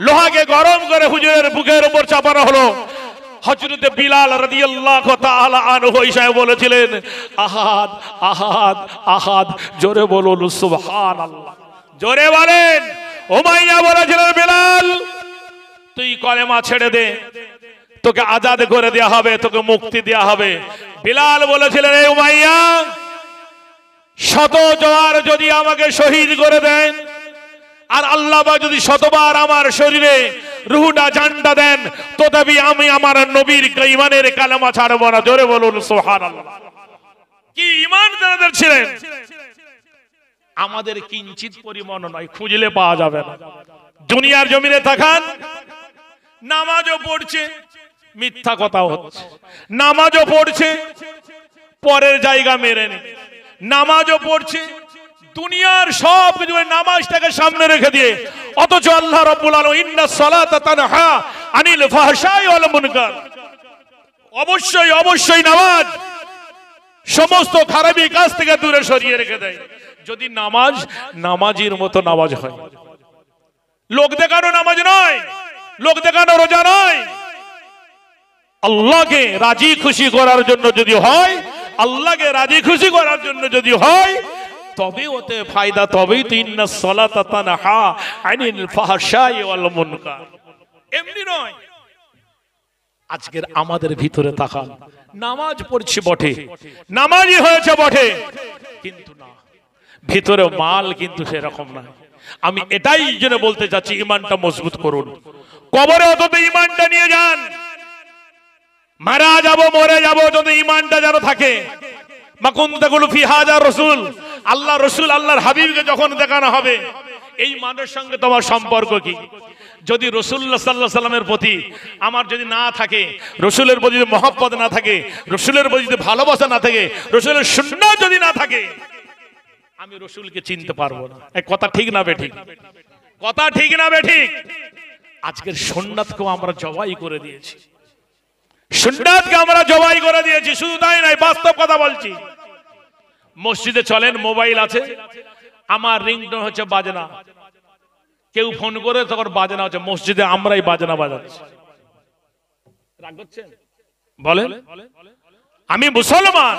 লোহাকে গরম করে হুজুরের বুকের উপর চাপানো হলো। হযরত বিলাল রাদিয়াল্লাহু তাআলা আনহু ইশারায় বলেছিলেন, আহাদ আহাদ আহাদ। জোরে বলুন সুবহানাল্লাহ। জোরে বলেন। উমাইয়া বলেছিলেন, বিলাল তুই কলেমা ছেড়ে দে, তোকে আজাদ করে দেয়া হবে, তোকে মুক্তি দেয়া হবে। বিলাল বলেছিলেন, এই উমাইয়া, শত জোয়ার যদি আমাকে শহীদ করে দেন, আর আল্লাহ পাক যদি শতবার আমার শরীরে রূহটা জানটা দেন, তথাপি আমি আমার নবীর ঈমানের কালেমা ছাড়বো না। জোরে বলুন সুবহানাল্লাহ। কি ঈমান তাদের ছিলেন, আমাদের কিঞ্চিত পরিমাণ নয়, খুঁজলে পাওয়া যাবে না। দুনিয়ার জমিনে তাকান, নামাজও পড়ছে, মিথ্যা কথাও হচ্ছে। নামাজও পড়ছে, পরের জায়গা মেরে নে। নামাজও পড়ছে, দুনিয়ার সব কিছু, নামাজটাকে সামনে রেখে দিয়ে, অথচ আল্লাহ রাব্বুল আলামিন ইন্নাস সালাতা তানহা আনিল ফাহশাই ওয়াল মুনকার, অবশ্যই অবশ্যই নামাজ সমস্ত খারাপি কাজ থেকে দূরে সরিয়ে রেখে দেয়। যদি নামাজ নামাজির মতো নামাজ হয়, লোক দেখানো নামাজ নয়, লোক দেখানো রোজা নয়, আল্লাহকে রাজি খুশি করার জন্য যদি হয়, আল্লাহকে রাজি খুশি করার জন্য যদি হয়, তবে ওতে ফায়দা, তবেই তো ইন্নাস সালাতা তানহা আনিল ফাহশাই ওয়াল মুনকার। এমনি নয়। আজকের আমাদের ভিতরে তাকান, নামাজ পড়ছি বটে, নামাজই হয়েছে বটে, কিন্তু না, ভিতরে মাল কিন্তু সেরকম না। আমি এটাই জন্য বলতে চাচ্ছি, ঈমানটা মজবুত করুন। কবরে অন্তত ঈমানটা নিয়ে যান। মারা যাব, মরে যাব, যদি ঈমানটা যেন থাকে। মাকুনতাকুল ফি হাজা রাসূল, আল্লাহ রাসূল আল্লাহর হাবিবকে যখন দেখানো হবে, এই মানুষের সঙ্গে তোমার সম্পর্ক কি? যদি রাসূলুল্লাহ সাল্লাল্লাহু আলাইহি সাল্লামের প্রতি আমার যদি না থাকে, রাসূলের প্রতি যদি মহব্বত না থাকে, রাসূলের প্রতি যদি ভালোবাসা না থাকে, রাসূলের সুন্নাত যদি না থাকে, আমি রাসূলকে চিনতে পারবো না। এই কথা ঠিক না বেঠিক? কথা ঠিক না বেঠিক? আজকের সুন্নাতকে আমরা জবাই করে দিয়েছি, সুন্নাতকে আমরা জবাই করে দিয়েছি। শুধু তাই নয়, বাস্তব কথা বলছি। মসজিদে চলেন, মোবাইল আছে, আমার রিংটোন হচ্ছে বাজনা, কেউ ফোন করে তখন বাজনা হচ্ছে, মসজিদে আমরাই বাজনা বাজাচ্ছি। রাগ করছেন? বলেন, আমি মুসলমান,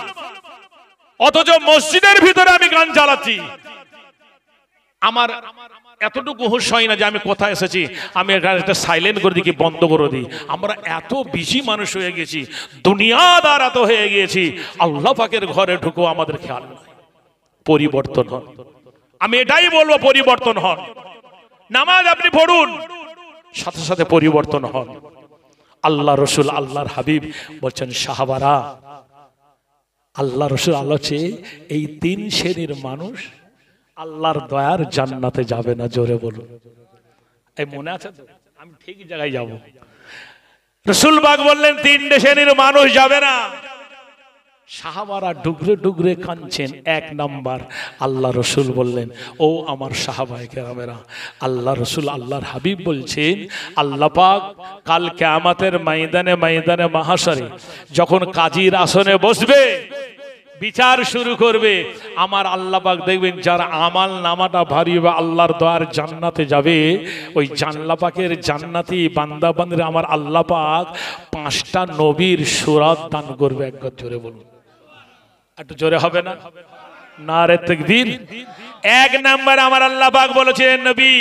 অথচ মসজিদের ভিতরে আমি গান চালাচ্ছি। আমার এতটুকু হুঁশ হয় না যে আমি কোথায় এসেছি, আমি এটা সাইলেন্ট করে দিই, কি বন্ধ করে দিই। আমরা এত বেশি মানুষ হয়ে গেছি, দুনিয়াদার এত হয়ে গিয়েছি, আল্লাহ পাকের ঘরে ঢুকো আমাদের খেয়াল নাই। পরিবর্তন হন, আমি এটাই বলবো, পরিবর্তন হন। নামাজ আপনি পড়ুন, সাথে সাথে পরিবর্তন হন। আল্লাহ রসুল আল্লাহর হাবিব বলছেন, সাহাবারা, আল্লাহ রসুল আলোচে এই তিন শ্রেণীর মানুষ আল্লাহর দয়ার জান্নাতে যাবে না। জোরে বলুন। এই মনে আছে তো? আমি ঠিক জায়গায় যাব। রসুল পাক বললেন তিনটে শ্রেণীর মানুষ যাবে না। সাহাবারা ডুগরে ডুগরে কাঁদছেন। এক নাম্বার, আল্লাহ রসুল বললেন, ও আমার সাহাবায়ে কেরামেরা, আল্লাহ রসুল আল্লাহর হাবিব বলছেন, আল্লাহ পাক কাল কিয়ামতের ময়দানে, ময়দানে মাহশরে যখন কাজীর আসনে বসবে, বিচার শুরু করবে, আমার আল্লাহ পাক দেখবেন যারা আমাল নামাটা ভারী হবে, আল্লাহর দয়ার জান্নাতে যাবে, ওই আল্লাহ পাকের জান্নাতি বান্দা বান্দিরা আমার আল্লাহ পাক 5টা নবীর সুরাত দান করবে। একবার জোরে বলুন, একটু জোরে হবে না? নারে তাকবীর। এক নাম্বার আমার আল্লাহ পাক বলেছেন, নবী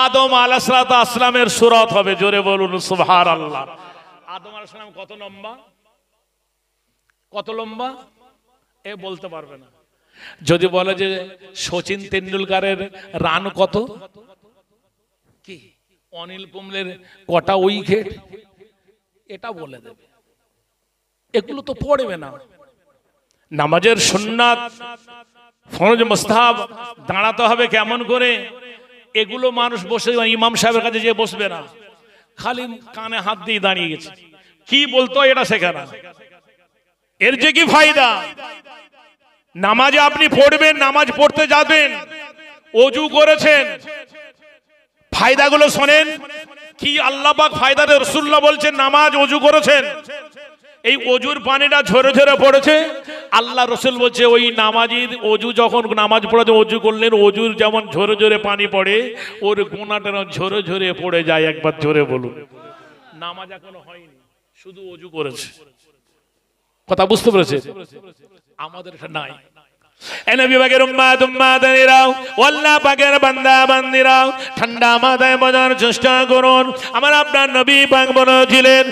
আদম আলাইহিস সালাতু আসসালামের সুরাত হবে। জোরে বলুন সুবহানাল্লাহ। আদম আলাইহিস সালাম কত লম্বা? কত লম্বা? এ বলতে পারবে না। যদি বলে যে সচিন তেন্ডুলকারের রান কত, কি অনিল কুম্বলের কটা উইকেট, এটা বলে দেবে। এগুলো তো পড়বে না। নামাজের সুন্নাত ফরজ মুস্তাহাব দাঁড়াতে হবে কেমন করে, এগুলো মানুষ বসে ইমাম সাহেবের কাছে যে বসবে না, খালি কানে হাত দিয়ে দাঁড়িয়ে গেছে, কি বলতো এটা শেখে না। এর যে কি ফায়দা, নামাজে আপনি পড়বেন, নামাজ পড়তে যাবেন, ওযু করেছেন, ফায়দাগুলো শোনেন কি আল্লাহ পাক ফায়দাতে রাসূলুল্লাহ বলছেন নামাজ ওযু করেছেন, এই ওযুর পানিটা ঝরে ঝরে পড়েছে, আল্লাহ রাসূল বলছে ওই নামাজির ওযু যখন নামাজ পড়াতে ওযু করলেন, ওযুর যেমন ঝরে ঝরে পানি পড়ে ওর গুনাহটা ঝরে ঝরে পড়ে যায়। একবার জোরে বলুন। নামাজ এখনো হয়নি, শুধু ওযু করেছে। কথা বুঝতে পেরেছেন? আমাদের এটা নাই। এ নবী পাকের উম্মাত-উম্মাতানিরাও, আল্লাহ পাকের বান্দা বান্দিরাও, ঠান্ডা মাথায় বোঝার চেষ্টা করুন। আমার আপনার নবী পাক বলেছিলেন,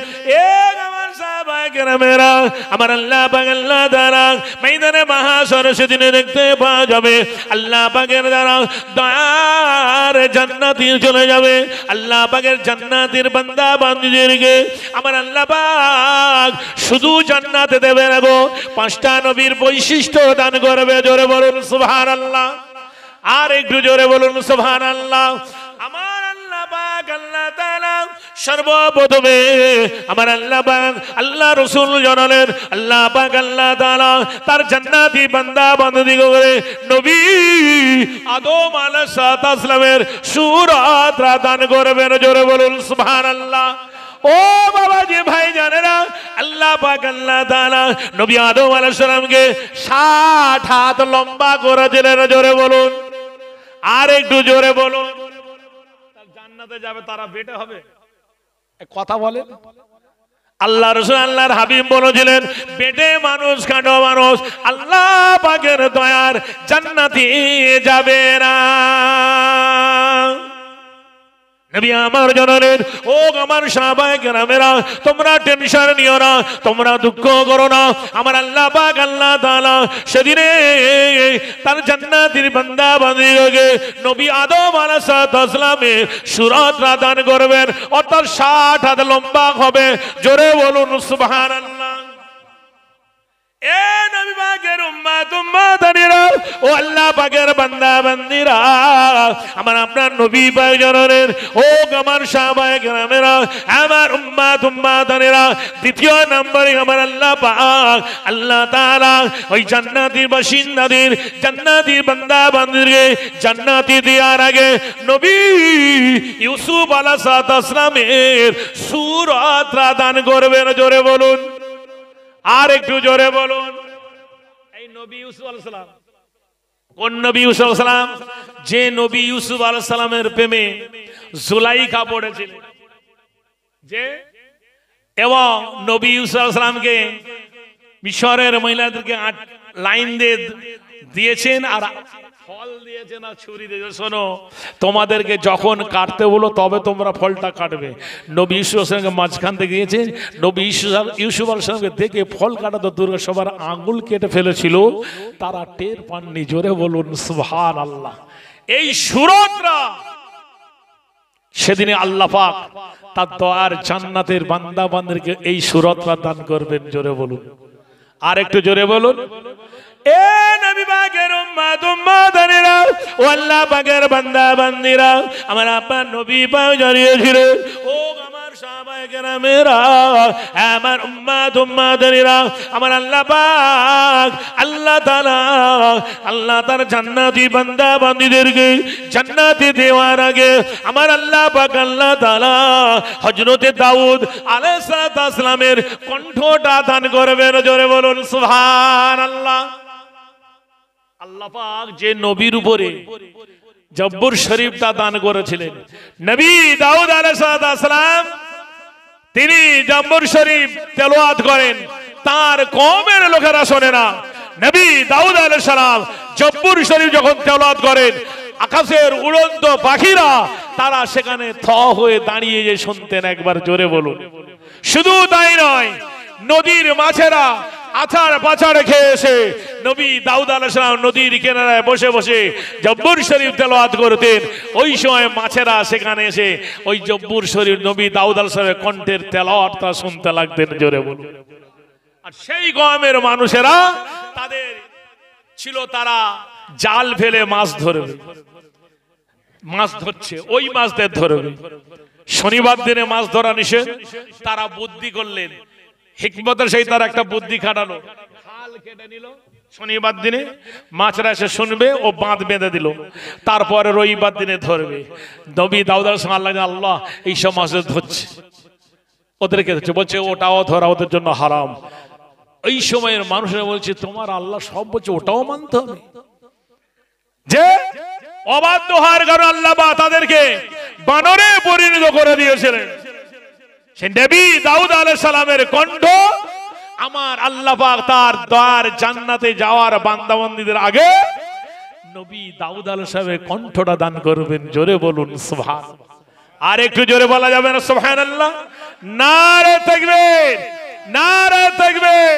আমার সাহাবায়ে কেরামেরা, আমার আল্লাহ পাক আল্লাহ তাআলা ময়দানে মাহশর সেদিনে দেখতে পাওয়া যাবে, আল্লাহ পাকের দ্বারা দয়ার জান্নাতে চলে যাবে। আল্লাহ পাকের জান্নাতের বান্দা বান্দীদেরকে আমার আল্লাহ পাক শুধু জান্নাতে দেবে না গো, 5টা নবীর বৈশিষ্ট্য দান করবে। জোরে বলুন সুবহানাল্লাহ। আর একটু জোরে বলুন সুবহানাল্লাহ। আমার আল্লাহ পাক আল্লাহ তাআলা সর্বপ্রথমে আমার আল্লাহ পাক আল্লাহ রাসূল জানালেন, আল্লাহ পাক আল্লাহ তাআলা তার জান্নাতি বান্দা বান্দীকে নবী আদম আলাইহিস সালামের সূরত দান করবেন। জোরে বলুন সুবহানাল্লাহ। ও বাবাজি ভাই জানেরা, আল্লাহ পাক আল্লাহ তাআলা নবী আদম আলাইহিস সালামকে 60 হাত লম্বা করে দিলেন। জোরে বলুন। আর একটু জোরে বলুন। জান্নাতে যাবে তারা বেটে হবে, কথা বলে আল্লাহ রাসূল আল্লাহর হাবিব বলেছিলেন, বেটে মানুষ কাঁটো মানুষ আল্লাহ পাকের দয়ার জান্নাতে যাবে না। নবী আমার জানালেন, ও আমার সাহাবায়ে কেরামেরা, তোমরা টেনশন নিও না, তোমরা দুঃখ করো না। আমার আল্লাহ পাক আল্লাহ তাআলা সেদিনে তার জান্নাতের বান্দা বান্দীকে নবী আদম আলাইহিস সালামের সূরত দান করবেন, অর্থাৎ 60 হাত লম্বা হবে। জোরে বলুন সুবহানাল্লাহ। এ নবী পাকের উম্মত উম্মাতানিরা, ও আল্লাহ পাকের বান্দা বান্দীরা, আমার আপনার নবী পাক জানেন, ও আমার সাহাবায়ে কেরামেরা, আমার উম্মত উম্মাতানিরা, দ্বিতীয় নম্বরে আমার আল্লাহ পাক আল্লাহ তাআলা ওই জান্নাতের বাসিন্দাদের জান্নাতের বান্দা বান্দীকে জান্নাতে দেওয়ার আগে নবী ইউসুফ আলাইহিস সালামের সূরত দান করবেন। জোরে বলুন। আর একটু জোরে বলুন। এই নবী ইউসুফ আলাইহিস সালাম, কোন নবী ইউসুফ আলাইহিস সালাম? যে নবী ইউসুফ আলাইহিস সালামের প্রেমে জুলাইখা পড়েছিলেন, যে এবং নবী ইউসুফ আলাইহিস সালামকে মিশরের মহিলাদেরকে 8 লাইন দিয়ে দিয়েছেন আর ফল দিয়েছেন আর ছুরি দিয়েছেন, শোনো তোমাদেরকে যখন কাটতে বলো তবে তোমরা ফলটা কাটবে। নবী ইউসুফ আলাইহিস সালামকে মাঝখান থেকে গিয়েছে, নবী ইউসুফ আলাইহিস সালামকে দেখে ফল কাটাতে দূরে সবার আঙ্গুল কেটে ফেলেছিল, তারা টের পাননি। জোরে বলুন সুবহানাল্লাহ। এই সূরতরা সেদিনে আল্লাহ পাক তার দয়ার জান্নাতের বান্দা বান্দীকে এই সূরতরা দান করবেন। জোরে বলুন। আর একটু জোরে বলুন। এ নবী পাকের উম্মত উম্মাতানিরা, ও আল্লাহ পাকের বান্দা বান্দীরা, আমার আপনার নবী পাক জানিয়েছিলেন, ও আমার সাহাবায়ে কেরামেরা, আমার উম্মত উম্মাতানিরা, আমার আল্লাহ পাক আল্লাহ তাআলা আল্লাহ তার জান্নাতি বান্দা বান্দীদেরকে জান্নাতে দেওয়ার আগে আমার আল্লাহ পাক আল্লাহ তাআলা হযরতে দাউদ আলাইহিস সালামের কণ্ঠটা দান করবেন। জোরে বলুন সুবহানাল্লাহ। আল্লাহ পাক যে নবীর উপরে জব্বুর শরীফটা দান করেছিলেন, নবী দাউদ আলাইহিস সালাম, তিনি জব্বুর শরীফ তেলাওয়াত করেন, তার কওমের লোকেরা শোনে না। নবী দাউদ আলাইহিস সালাম জব্বুর শরীফ যখন তেলাওয়াত করেন, আকাশের উড়ন্ত পাখিরা তারা সেখানে থ হয়ে দাঁড়িয়ে যে শুনতেন। একবার জোরে বলুন। শুধু তাই নয়, নদীর মাছেরা আছাড় পাছাড় খেয়ে এসে নবী দাউদ আলাইহিস সালাম নদীর কিনারায় বসে বসে জব্বুর শরীফ তেলাওয়াত করতেন। ওই সময় মাছেরা সেখানে এসে ওই জব্বুর শরীফ নবী দাউদ আলাইহিস সালামের কণ্ঠের তেলাওয়াতটা শুনতে লাগতেন। জোরে বলুন। আর সেই কওমের মানুষেরা তাদের ছিল, তারা জাল ফেলে মাছ ধরবে, মাছ ধরছে, ওই মাছদের ধরবে। শনিবার দিনে মাছ ধরা নিষেধ। তারা বুদ্ধি করলেন, হিকমতের সেই তার একটা বুদ্ধি খাটালো, খাল কেটে নিল। শনিবার দিনে মাছরা এসে শুনবে, ও বাঁধ বেঁধে দিল, তারপরে রবিবার দিনে ধরবে। নবী দাউদ আলাইহিস সালাম আল্লাহ এই সব মাছ ধরছে, ওদেরকে ধরছে, বলছে ওটাও ধরা ওদের জন্য হারাম। এই সময়ের মানুষরা বলছে তোমার আল্লাহ সব বলছে, ওটাও মানতে হবে। যে অবাধ্য হওয়ার কারণে আল্লাহ তাদেরকে বানরে পরিণত করে দিয়েছিলেন। সে নবী দাউদ আলাইহিস সালামের কণ্ঠ আমার আল্লাহ পাক তার দ্বার জান্নাতে যাওয়ার বান্দাবান্দীদের আগে নবী দাউদ আলাইহিস সালামের কণ্ঠটা দান করবেন। জোরে বলুন সুবহানাল্লাহ। আর একটু জোরে বলা যাবে না সুবহানাল্লাহ? নারে তাকবীর, নারে তাকবীর।